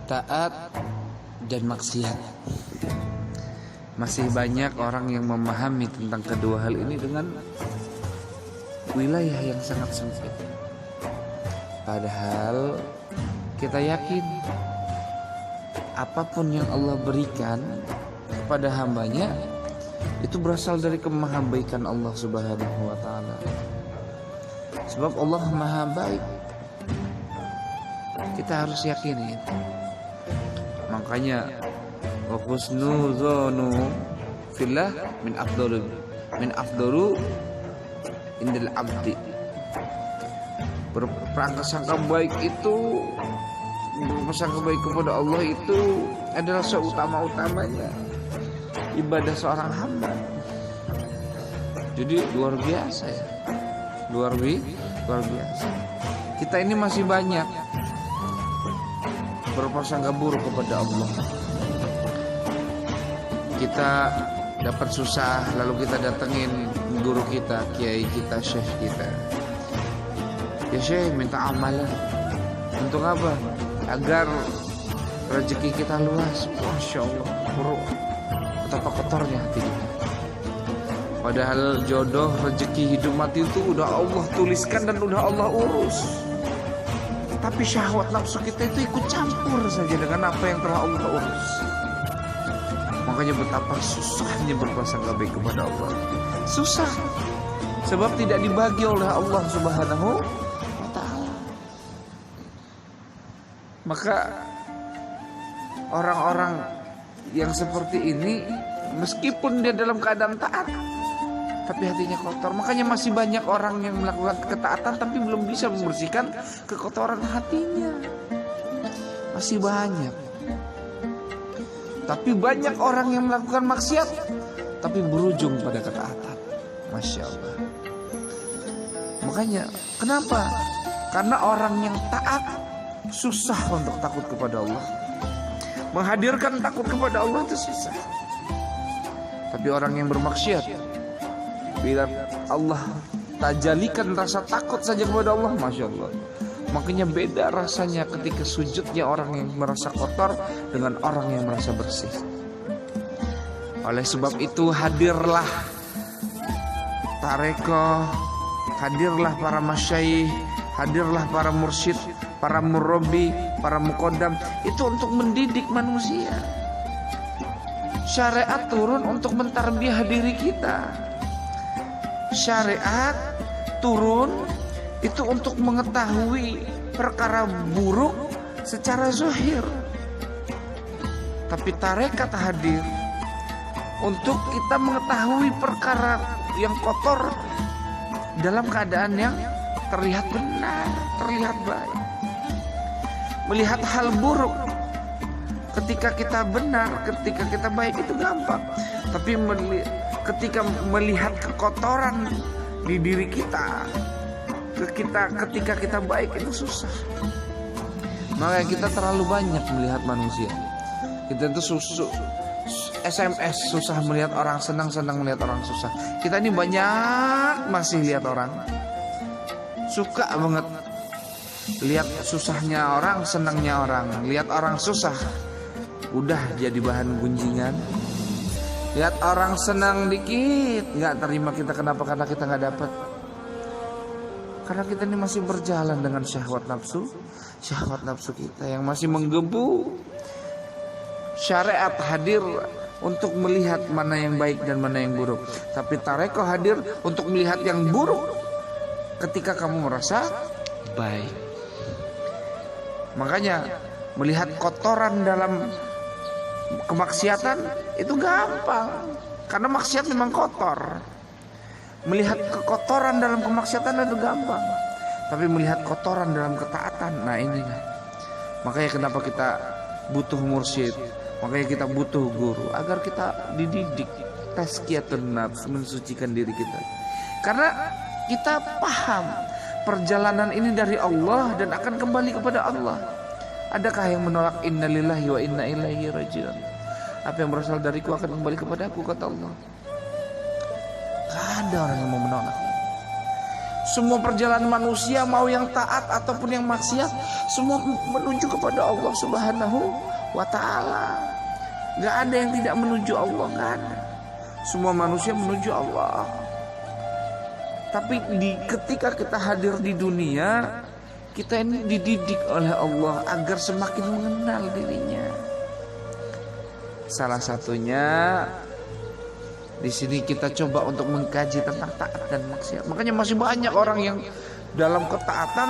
taat dan maksiat. Masih banyak orang yang memahami tentang kedua hal ini dengan wilayah yang sangat sempit. Padahal kita yakin apapun yang Allah berikan kepada hambanya itu berasal dari kemahabaikan Allah Subhanahu wa ta'ala. Sebab Allah maha baik, kita harus yakini itu. Makanya wa husnuzanu fillah min afdalu indal abdi. Berprasangka baik itu, berprasangka baik kepada Allah itu adalah seutama-utamanya ibadah seorang hamba. Jadi luar biasa ya, luar biasa. Kita ini masih banyak berprasangka buruk kepada Allah. Kita dapat susah lalu kita datengin guru kita, kiai kita, syekh kita. Ya syekh, minta amalan. Untuk apa? Agar rezeki kita luas. Masya Allah, buruk. Betapa kotornya hati kita. Padahal jodoh, rezeki, hidup mati itu udah Allah tuliskan dan udah Allah urus. Tapi syahwat nafsu kita itu ikut campur saja dengan apa yang telah Allah urus. Makanya betapa susahnya berprasangka baik kepada Allah. Susah. Sebab tidak dibagi oleh Allah Subhanahu wa ta'ala. Maka orang-orang yang seperti ini, meskipun dia dalam keadaan taat, tapi hatinya kotor. Makanya masih banyak orang yang melakukan ketaatan tapi belum bisa membersihkan kekotoran hatinya. Masih banyak. Tapi banyak orang yang melakukan maksiat tapi berujung pada ketaatan. Masya Allah. Makanya kenapa? Karena orang yang taat susah untuk takut kepada Allah. Menghadirkan takut kepada Allah itu susah. Tapi orang yang bermaksiat, bila Allah tajalikan rasa takut saja kepada Allah, Masya Allah. Makanya beda rasanya ketika sujudnya orang yang merasa kotor dengan orang yang merasa bersih. Oleh sebab itu hadirlah tarekoh, hadirlah para masyayikh, hadirlah para mursyid, para murabbi, para muqaddam. Itu untuk mendidik manusia. Syariat turun untuk mentarbiyah diri kita. Syariat turun itu untuk mengetahui perkara buruk secara zahir. Tapi tarekat hadir untuk kita mengetahui perkara yang kotor dalam keadaan yang terlihat benar, terlihat baik. Melihat hal buruk ketika kita benar, ketika kita baik itu gampang. Tapi ketika melihat kekotoran di diri kita, ketika kita baik itu susah. Makanya kita terlalu banyak melihat manusia. Kita itu SMS susah melihat orang senang melihat orang susah. Kita ini banyak masih lihat orang, suka banget lihat susahnya orang, senangnya orang. Lihat orang susah udah jadi bahan gunjingan. Lihat orang senang dikit nggak terima kita. Kenapa? Karena kita nggak dapat. Karena kita ini masih berjalan dengan syahwat nafsu kita yang masih menggebu. Syariat hadir untuk melihat mana yang baik dan mana yang buruk. Tapi tarekoh hadir untuk melihat yang buruk ketika kamu merasa baik. Makanya melihat kotoran dalam kemaksiatan itu gampang. Karena maksiat memang kotor. Melihat kekotoran dalam kemaksiatan itu gampang. Tapi melihat kotoran dalam ketaatan, nah ini kan. Makanya kenapa kita butuh mursyid, makanya kita butuh guru, agar kita dididik tazkiyatun nafs, mensucikan diri kita. Karena kita paham perjalanan ini dari Allah dan akan kembali kepada Allah. Adakah yang menolak innalillahi wa inna ilaihi raji'un? Apa yang berasal dariku akan kembali kepadaku, kata Allah. Gak ada orang yang mau menolak. Semua perjalanan manusia, mau yang taat ataupun yang maksiat, semua menuju kepada Allah Subhanahu wa ta'ala. Gak ada yang tidak menuju Allah, gak ada. Semua manusia menuju Allah. Tapi ketika kita hadir di dunia, kita ini dididik oleh Allah agar semakin mengenal dirinya. Salah satunya di sini kita coba untuk mengkaji tentang taat dan maksiat. Makanya masih banyak orang yang dalam ketaatan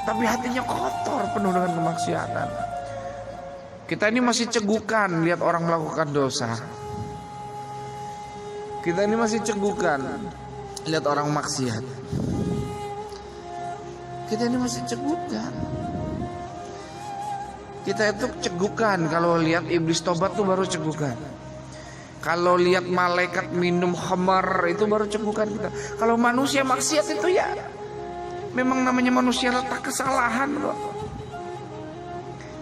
tapi hatinya kotor, penuh dengan kemaksiatan. Kita ini masih cegukan lihat orang melakukan dosa. Kita ini masih cegukan lihat orang maksiat. Kita ini masih cegukan. Kita itu cegukan kalau lihat iblis tobat tuh baru cegukan. Kalau lihat malaikat minum khamar itu baru cegukan kita. Kalau manusia maksiat itu ya memang namanya manusia letak kesalahan kok.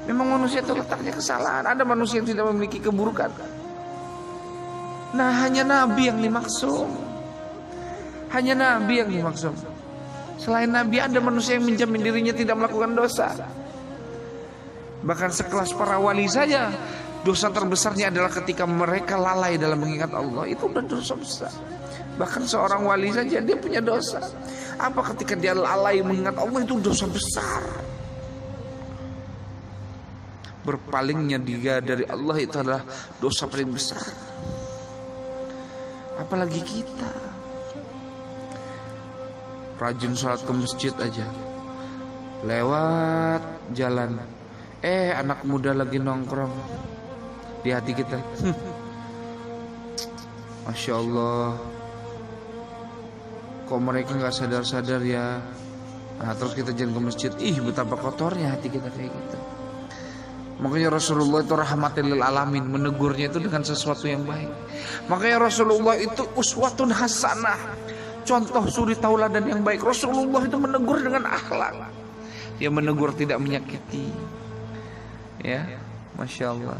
Memang manusia itu letaknya kesalahan. Ada manusia yang tidak memiliki keburukan. Nah hanya Nabi yang dimaksud. Hanya Nabi yang dimaksud. Selain Nabi ada manusia yang menjamin dirinya tidak melakukan dosa. Bahkan sekelas para wali saja dosa terbesarnya adalah ketika mereka lalai dalam mengingat Allah. Itu udah dosa besar. Bahkan seorang wali saja dia punya dosa. Apa ketika dia lalai mengingat Allah, itu dosa besar. Berpalingnya dia dari Allah itu adalah dosa paling besar. Apalagi kita rajin sholat ke masjid aja, lewat jalan anak muda lagi nongkrong, di hati kita Masya Allah, kok mereka gak sadar-sadar ya. Nah terus kita jalan ke masjid, betapa kotornya hati kita kayak gitu. Makanya Rasulullah itu rahmatil lil alamin, menegurnya itu dengan sesuatu yang baik. Makanya Rasulullah itu uswatun hasanah, contoh suri tauladan yang baik. Rasulullah itu menegur dengan akhlak. Dia menegur tidak menyakiti. Ya, Masya Allah.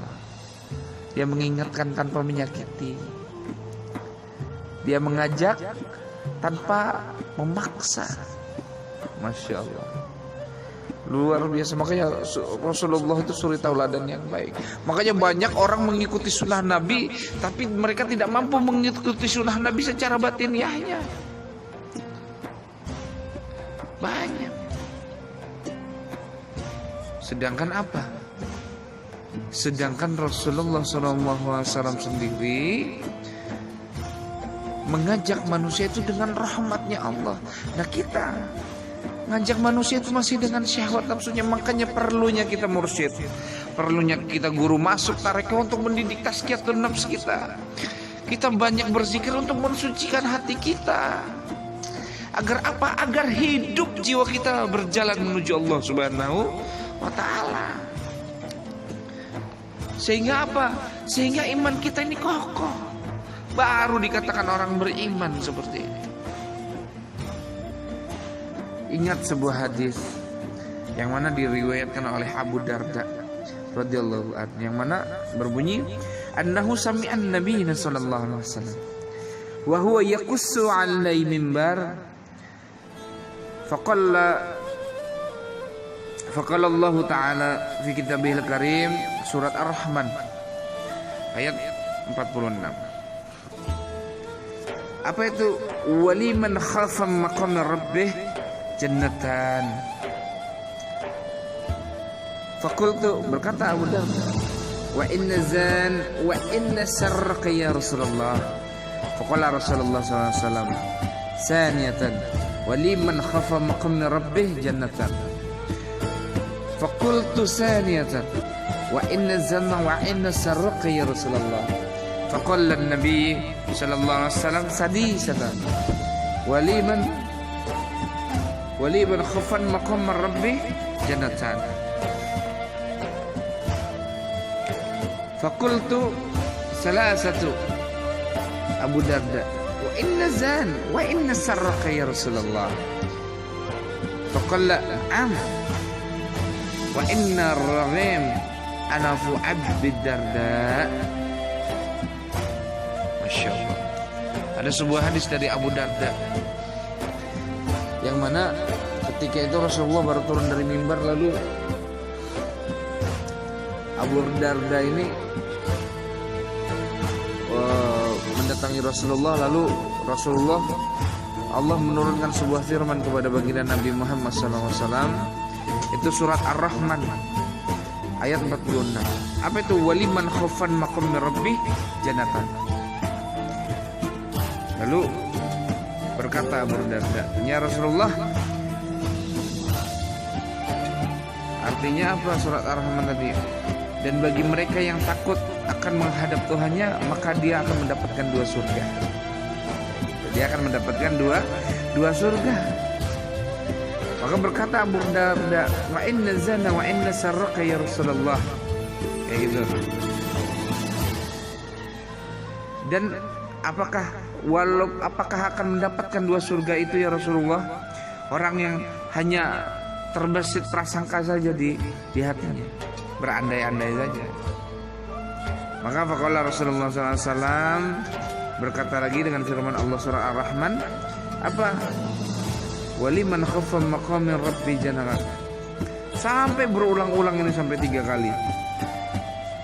Dia mengingatkan tanpa menyakiti. Dia mengajak tanpa memaksa. Masya Allah. Luar biasa. Makanya Rasulullah itu suri tauladan yang baik. Makanya banyak orang mengikuti sunnah Nabi, tapi mereka tidak mampu mengikuti sunnah Nabi secara batiniahnya. Banyak. Sedangkan apa? Sedangkan Rasulullah SAW sendiri mengajak manusia itu dengan rahmatnya Allah. Nah kita ngajak manusia itu masih dengan syahwat nafsunya. Makanya perlunya kita mursyid, perlunya kita guru masuk tarekat untuk mendidik tazkiyatun nafs kita. Kita banyak berzikir untuk mensucikan hati kita. Agar apa? Agar hidup jiwa kita berjalan menuju Allah Subhanahu wa ta'ala. Sehingga apa? Sehingga iman kita ini kokoh. Baru dikatakan orang beriman seperti ini. Ingat sebuah hadis yang mana diriwayatkan oleh Abu Darda radhiyallahu anhu, yang mana berbunyi annahu sami'an Nabi sallallahu alaihi wasallam wa huwa yaqussu 'alai mimbar faqala Allah Ta'ala fi kitabihil karim, surat Ar-Rahman ayat 46. Apa itu? Waliman khafa maqam rabbih jannatan. Fakultu, berkata Abu Darda, wa inna zan wa inna sarqa ya Rasulullah. Faqala Rasulullah SAW saniyatan waliman khafa maqam rabbih jannatan. Fakultu saniyatan wa inna zanna wa inna sarqa ya Rasulullah. Faqala Nabi sallallahu alaihi wasallam sadisatan waliman khafan maqam rabbi jannatan. Fakultu salasatu Abu Darda wa inna zan wa inna sarqa ya Rasulullah. Faqala am wa inna ar-raghim anafu Abi Darda. Masya Allah. Ada sebuah hadis dari Abu Darda yang mana ketika itu Rasulullah baru turun dari mimbar, lalu Abu Darda ini mendatangi Rasulullah, lalu Rasulullah Allah menurunkan sebuah firman kepada baginda Nabi Muhammad SAW. Itu surat Ar-Rahman ayat 46. Apa itu? Waliman khafan maqam rabbih jannatan. Lalu berkata Abu Darda, ya Rasulullah, artinya apa surat Ar-Rahman tadi? Dan bagi mereka yang takut akan menghadap Tuhannya, maka dia akan mendapatkan 2 surga. Dia akan mendapatkan dua surga. Maka berkata Abu Darda, wa inna zana wa inna sarraka ya Rasulullah. Kayak gitu. Dan apakah akan mendapatkan 2 surga itu ya Rasulullah? Orang yang hanya terbesit prasangka saja di hatinya, berandai-andai saja. Maka faqala Rasulullah SAW berkata lagi dengan firman Allah surah Ar-Rahman, apa? Waliman khafa maqamir rabbi jannatan. Sampai berulang-ulang ini sampai 3 kali.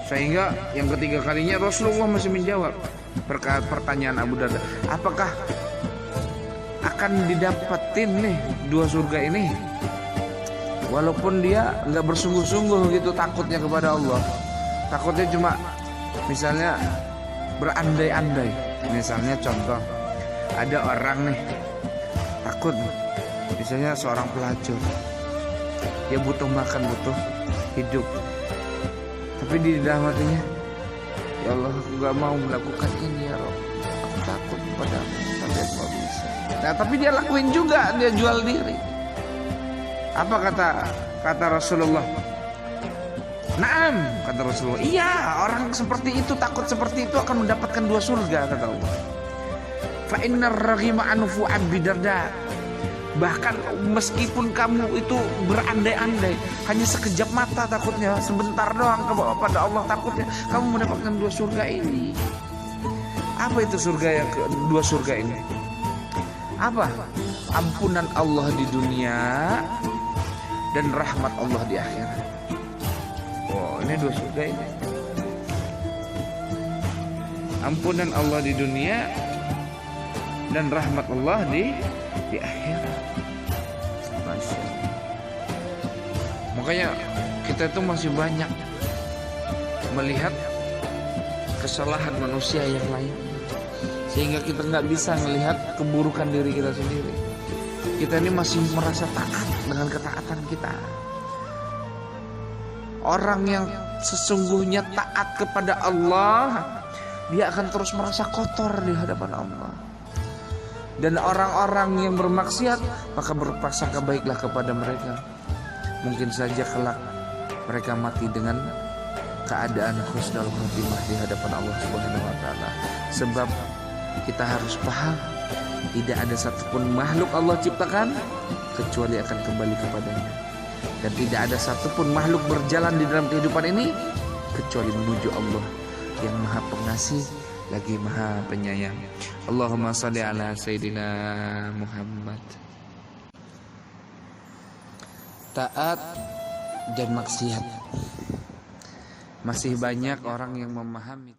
Sehingga yang ketiga kalinya Rasulullah masih menjawab pertanyaan Abu Darda, apakah akan didapatin nih 2 surga ini? Walaupun dia nggak bersungguh-sungguh gitu takutnya kepada Allah, takutnya cuma misalnya berandai-andai. Misalnya contoh, ada orang nih takut, misalnya seorang pelacur, dia butuh makan, butuh hidup, tapi di dalam hatinya, ya Allah, aku gak mau melakukan ini ya Rob, aku takut padamu, tapi aku gak bisa. Nah, tapi dia lakuin juga, dia jual diri. Apa kata Rasulullah? Naam, kata Rasulullah. Iya, orang seperti itu, takut seperti itu akan mendapatkan 2 surga, kata Allah. Fa innar raghima anfu Abi Darda. Bahkan meskipun kamu itu berandai-andai, hanya sekejap mata takutnya, sebentar doang kepada Allah takutnya, kamu mendapatkan 2 surga ini. Apa itu surga yang 2 surga ini? Apa? Ampunan Allah di dunia dan rahmat Allah di akhirat. Oh, ini 2 surga ini. Ampunan Allah di dunia dan rahmat Allah di akhirat. Masya Allah. Makanya kita itu masih banyak melihat kesalahan manusia yang lain, sehingga kita nggak bisa melihat keburukan diri kita sendiri. Kita ini masih merasa taat dengan ketaatan kita. Orang yang sesungguhnya taat kepada Allah, dia akan terus merasa kotor di hadapan Allah. Dan orang-orang yang bermaksiat, maka berprasangka baiklah kepada mereka. Mungkin saja kelak mereka mati dengan keadaan husnul khotimah di hadapan Allah Subhanahu wa taala. Sebab kita harus paham, tidak ada satupun makhluk Allah ciptakan kecuali akan kembali kepadanya. Dan tidak ada satupun makhluk berjalan di dalam kehidupan ini kecuali menuju Allah yang Maha Pengasih lagi Maha Penyayang. Allahumma shalli ala Sayyidina Muhammad. Taat dan maksiat. Masih banyak orang yang memahami